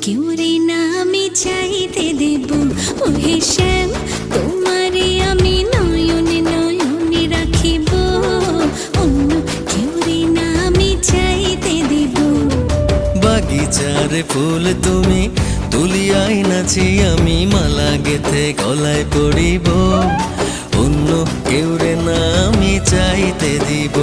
কেউ রে না আমি চাইতে দেব। ওহে শ্যাম, তোমারে আমি নয়নে নয়নে রাখিব, অন্য কেউ রে না আমি চাইতে দেব। বাগিচার ফুল তুমি তুলিয়াই নাচি আমি মালা গেথে গলায় পড়িব, অন্য কেউ রে না আমি চাইতে দিব।